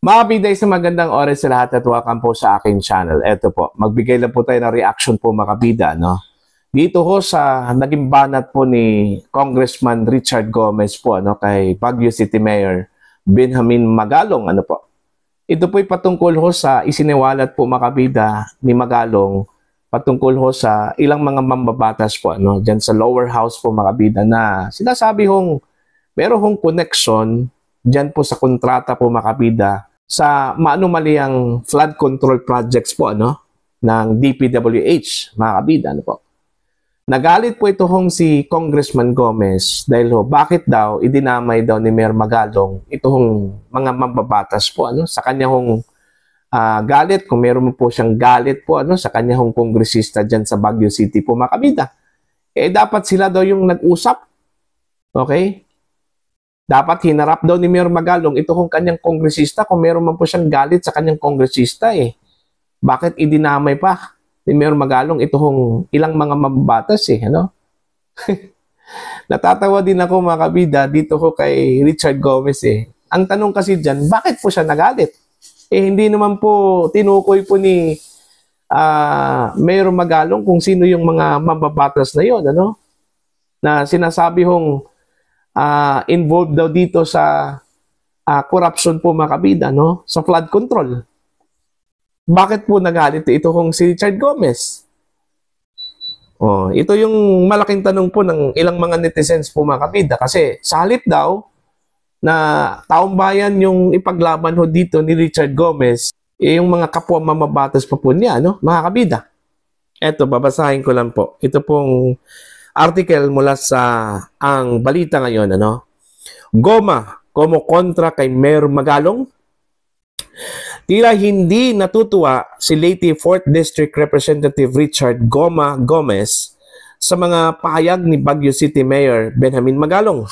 Mga biday sa magandang oras sa lahat at welcome po sa aking channel. Eto po, magbigay lang po tayo ng reaction po mga kabida, no? Dito ho sa naging banat po ni Congressman Richard Gomez po, ano, kay Baguio City Mayor Benjamin Magalong, ano po. Ito po'y patungkol ho sa isiniwalat po mga kabida ni Magalong patungkol ho sa ilang mga mambabatas po, ano, dyan sa lower house po mga kabida na sinasabi hong meron hong connection dyan po sa kontrata po mga kabida sa maanumaliyang flood control projects po ano ng DPWH mga kabida ano po. Nagalit po ito hong si Congressman Gomez dahil ho bakit daw idinamay daw ni Mayor Magalong ito hong mga mambabatas po ano sa kanya hong galit kung meron po siyang galit po ano sa kanya hong kongresista dyan sa Baguio City po mga kabida. Eh dapat sila daw yung nag-usap. Okay? Dapat hinarap daw ni Mayor Magalong ito kung kanyang kongresista kung meron man po siyang galit sa kanyang kongresista eh. Bakit idinamay pa ni Mayor Magalong ito kung ilang mga mababatas eh, ano? Natatawa din ako mga kabida dito ko kay Richard Gomez eh. Ang tanong kasi dyan, bakit po siya nagalit? Eh hindi naman po tinukoy po ni Mayor Magalong kung sino yung mga mababatas na yon ano? Na sinasabi hong involved daw dito sa corruption po mga kabida, no? Sa flood control. Bakit po nagalit ito kung si Richard Gomez? Oh, ito yung malaking tanong po ng ilang mga netizens po mga kabida kasi sa halip daw na taong bayan yung ipaglaban ho dito ni Richard Gomez, eh, yung mga kapwa mamabatas pa po niya, no? Mga kabida. Eto, babasahin ko lang po. Ito pong article mula sa Ang Balita Ngayon, ano? Goma, kontra kay Mayor Magalong. Tila hindi natutuwa si Leyte 4th District Representative Richard Goma Gomez sa mga pahayag ni Baguio City Mayor Benjamin Magalong.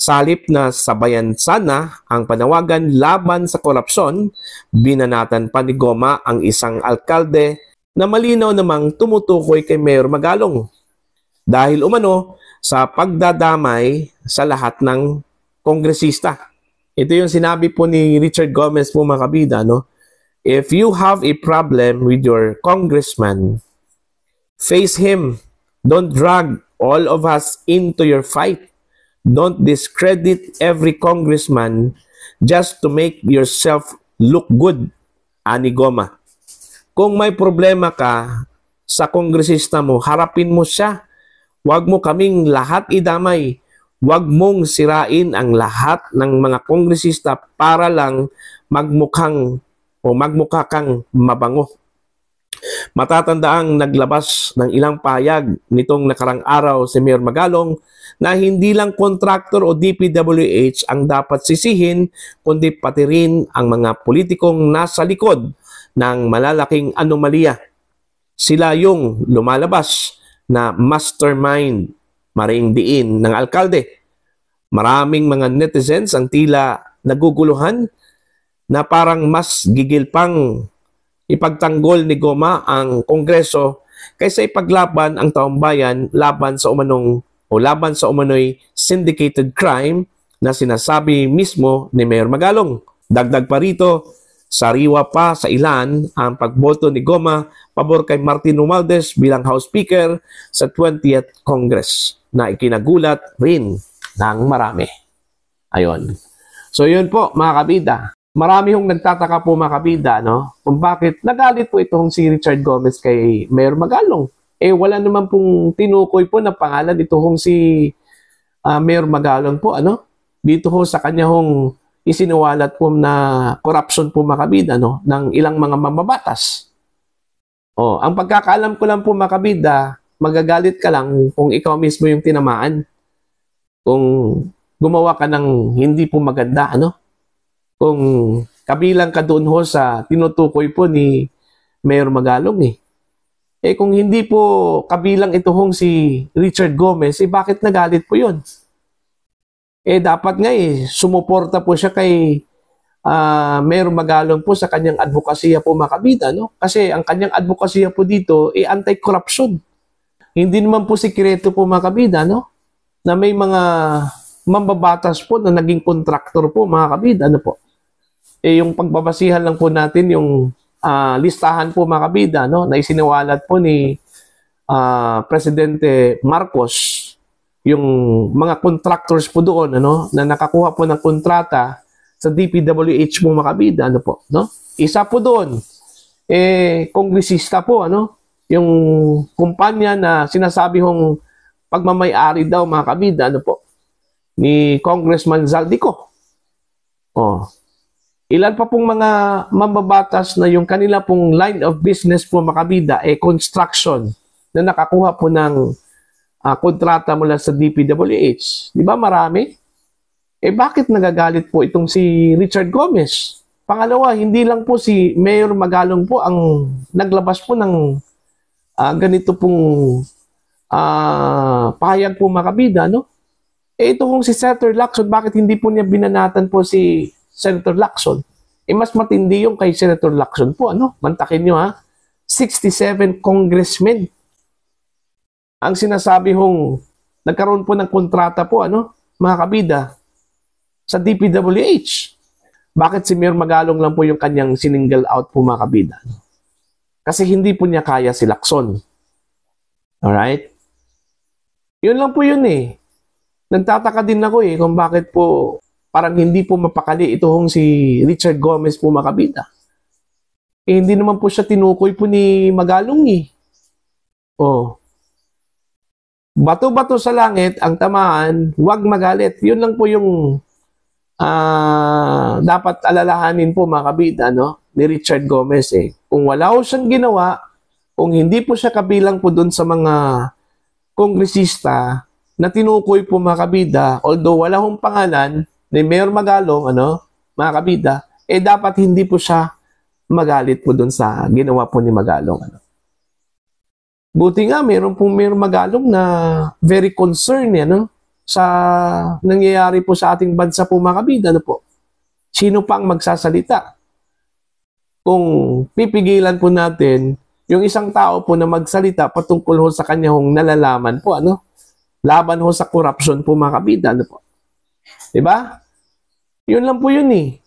Sa halip na sabayan sana ang panawagan laban sa korupsyon, binanatan pa ni Goma ang isang alkalde na malinaw namang tumutukoy kay Mayor Magalong. Dahil umano sa pagdadamay sa lahat ng kongresista. Ito yung sinabi po ni Richard Gomez po mga kabida, no? If you have a problem with your congressman, face him. Don't drag all of us into your fight. Don't discredit every congressman just to make yourself look good, ani Goma. Kung may problema ka sa kongresista mo, harapin mo siya. Huwag mo kaming lahat idamay. Huwag mong sirain ang lahat ng mga kongresista para lang magmukha kang mabango. Matatandaang naglabas ng ilang pahayag nitong nakarang araw si Mayor Magalong na hindi lang kontraktor o DPWH ang dapat sisihin kundi pati rin ang mga politikong nasa likod ng malalaking anomalya. Sila yung lumalabas na mastermind mariing diin ng alkalde. Maraming mga netizens ang tila naguguluhan na parang mas gigil pang ipagtanggol ni Goma ang Kongreso kaysa ipaglaban ang taong bayan laban sa umano'y syndicated crime na sinasabi mismo ni Mayor Magalong. Dagdag pa rito, sariwa pa sa ilan ang pagboto ni Goma pabor kay Martin Romualdez bilang House Speaker sa 20th Congress na ikinagulat rin ng marami. Ayon. So yun po mga kabida. Marami hong nagtataka po mga kabida, no? Kung bakit nagalit po itong si Richard Gomez kay Mayor Magalong. Eh wala naman pong tinukoy po na pangalan itong si Mayor Magalong po, ano? Dito ho sa kanya hong isinuwalat po na corruption po mga kabida, no? Ng ilang mga mamabatas. Oh, ang pagkakaalam ko lang po mga kabida, magagalit ka lang kung ikaw mismo yung tinamaan. Kung gumawa ka ng hindi po maganda, ano? Kung kabilang ka doon ho sa tinutukoy po ni Mayor Magalong eh. Eh kung hindi po kabilang ito hong si Richard Gomez, eh bakit nagalit po yun? Eh dapat nga eh, sumuporta po siya kay Mayor Magalong po sa kanyang advokasya po mga kabida, no? Kasi ang kanyang advokasya po dito ay anti-corruption. Hindi naman po sikreto po mga kabida, no? Na may mga mambabatas po na naging kontraktor po mga kabida, ano po? yung pagbabasihan lang po natin yung listahan po mga kabida, no, na isiniwalat po ni Presidente Marcos, yung mga contractors po doon, ano, na nakakuha po ng kontrata sa DPWH po mga kabida, ano po, no? Isa po doon, kongresista po, ano, yung kumpanya na sinasabi hong pagmamay-ari daw mga kabida, ano po, ni Congressman Zaldico. Oh. Ilan pa pong mga mambabatas na yung kanila pong line of business po mga kabida, construction, na nakakuha po ng kontrata mula sa DPWH. Di ba marami? Bakit nagagalit po itong si Richard Gomez? Pangalawa, hindi lang po si Mayor Magalong po ang naglabas po ng ganito pong pahayag po mga kabida, no? Ito kung si Senator Lacson, bakit hindi po niya binanatan po si Senator Lacson? Mas matindi yung kay Senator Lacson po, ano? Mantakin nyo ha, 67 congressmen ang sinasabi hong nagkaroon po ng kontrata po, ano, mga kabida, sa DPWH. Bakit si Mayor Magalong lang po yung kanyang sininggle out po mga kabida? Kasi hindi po niya kaya si Lacson. Alright? Yun lang po yun eh. Nagtataka din ako kung bakit po parang hindi po mapakali itong si Richard Gomez po mga kabida. Hindi naman po siya tinukoy po ni Magalong eh. Oh. Bato-bato sa langit ang tamaan, huwag magalit. Yun lang po yung dapat alalahanin po mga kabida, no, ni Richard Gomez Kung wala po siyang ginawa, kung hindi po siya kabilang po dun sa mga kongresista na tinukoy po mga kabida, although wala hong pangalan ni Mayor Magalong, ano, mga kabida, dapat hindi po siya magalit po dun sa ginawa po ni Magalong, ano. Buti nga, meron pong Mayor Magalong na very concerned no, sa nangyayari po sa ating bansa po mga kabida. Ano po? Sino pang magsasalita? Kung pipigilan po natin yung isang tao po na magsalita patungkol ho sa kanyang nalalaman po, ano? Laban ho sa corruption po mga kabida. Ano po? Diba? Yun lang po yun eh.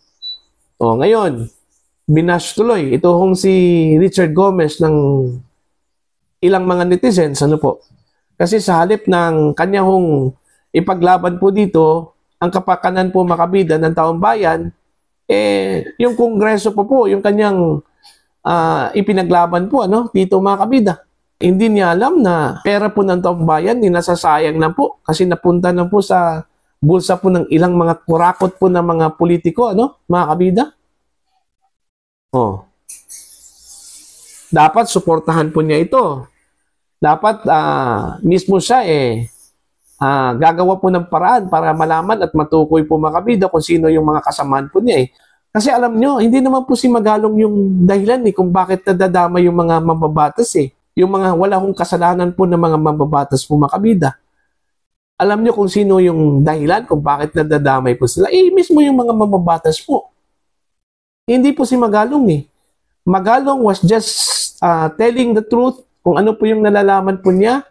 O, ngayon, binash tuloy. Ito hong si Richard Gomez ng ilang mga netizens, ano po. Kasi sa halip ng kanyang ipaglaban po dito, ang kapakanan po makabida ng taong bayan, yung kongreso po, yung kanyang ipinaglaban po, ano, dito mga kabida. Hindi niya alam na pera po ng taong bayan, nasasayang na po kasi napunta na po sa bulsa po ng ilang mga kurakot po ng mga politiko, ano, mga kabida. Oh. Dapat suportahan po niya ito. Dapat mismo siya gagawa po ng paraan para malaman at matukoy po mga kabida kung sino yung mga kasamaan po niya Kasi alam nyo, hindi naman po si Magalong yung dahilan kung bakit nadadama yung mga mambabatas Yung mga wala hong kasalanan po ng mga mambabatas po mga kabida. Alam nyo kung sino yung dahilan kung bakit nadadamay po sila. Mismo yung mga mambabatas po. Hindi po si Magalong Magalong was just telling the truth. Kung ano po yung nalalaman po niya,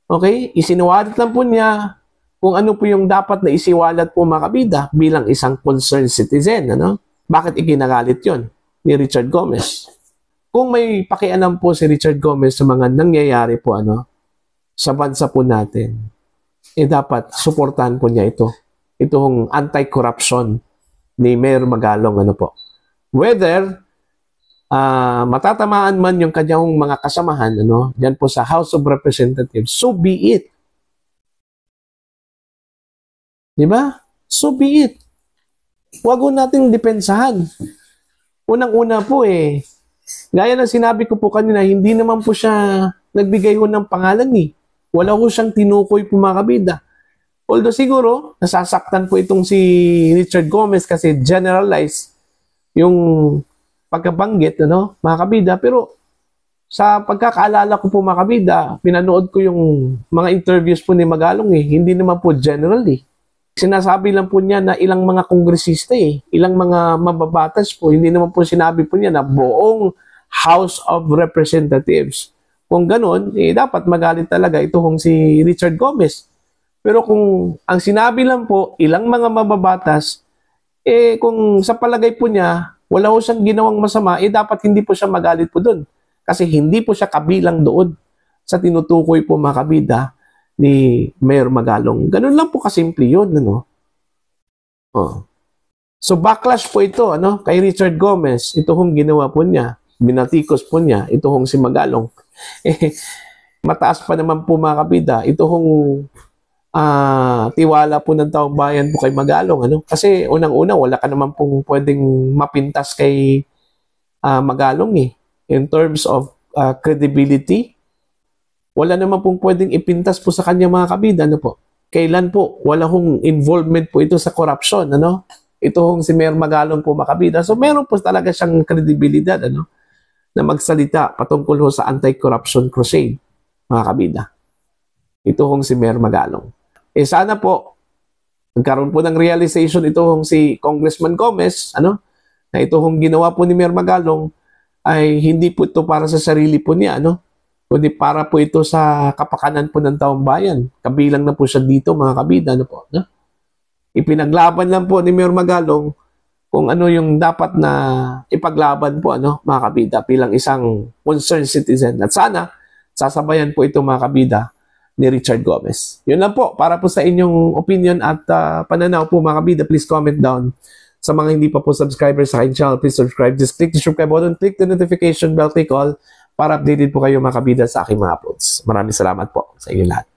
okay, isiniwalat lang po niya kung ano po yung dapat na isiwalat po mga kabida bilang isang concerned citizen, ano? Bakit ikinagalit yon ni Richard Gomez? Kung may pakialam po si Richard Gomez sa mga nangyayari po, ano, sa bansa po natin, dapat suportahan po niya ito. Itong anti-corruption ni Mayor Magalong, ano po. Whether matatamaan man yung kanyang mga kasamahan, ano, diyan po sa House of Representatives, so be it. Di ba? So be it. Huwag nating depensahan. Unang-una po gaya ng sinabi ko po kanina, hindi naman po siya nagbigay ng pangalan Wala ko siyang tinukoy po mga kabida. Although siguro, nasasaktan po itong si Richard Gomez kasi generalize yung pagkabanggit, ano, mga kabida. Pero sa pagkakaalala ko po mga kabida, pinanood ko yung mga interviews po ni Magalong hindi naman po generally. Sinasabi lang po niya na ilang mga kongresista ilang mga mababatas po, hindi naman po sinabi po niya na buong House of Representatives. Kung ganun, dapat magalit talaga itong si Richard Gomez. Pero kung ang sinabi lang po, ilang mga mababatas, Eh kung sa palagay po niya, wala po siyang ginawang masama, eh dapat hindi po siya magalit po doon. Kasi hindi po siya kabilang doon sa tinutukoy po mga kabida ni Mayor Magalong. Ganun lang po kasimple yun, ano? Oh. So backlash po ito, ano, kay Richard Gomez. Ito hong ginawa po niya, binatikos po niya, ito hong si Magalong. Eh, mataas pa naman po mga kabida, ito hong tiwala po ng taong bayan po kay Magalong, ano? Kasi unang-una, wala ka naman pong pwedeng mapintas kay Magalong eh. In terms of credibility, wala naman pong pwedeng ipintas po sa kanya mga kabida, ano po? Kailan po? Wala hong involvement po ito sa corruption, ano? Ito hong si Mayor Magalong po mga kabida. So meron po talaga siyang kredibilidad, ano? Na magsalita patungkol ho sa anti-corruption crusade, mga kabida. Ito hong si Mayor Magalong. Eh sana po, nagkaroon po ng realization ito hong si Congressman Gomez, ano? Na ito hong ginawa po ni Mayor Magalong ay hindi po ito para sa sarili po niya, ano? Kundi para po ito sa kapakanan po ng taong bayan. Kabilang na po siya dito, mga kabida, ano po, no? Ipinaglaban lang po ni Mayor Magalong kung ano yung dapat na ipaglaban po, ano, mga kabida, bilang isang concerned citizen. At sana, sasabayan po ito, mga kabida, ni Richard Gomez. Yun lang po, para po sa inyong opinion at pananaw po, mga kabida, please comment down. Sa mga hindi pa po subscribers sa aking channel, please subscribe. Just click the subscribe button, click the notification bell, click all, para updated po kayo mga kabida sa aking mga uploads. Maraming salamat po sa inyo lahat.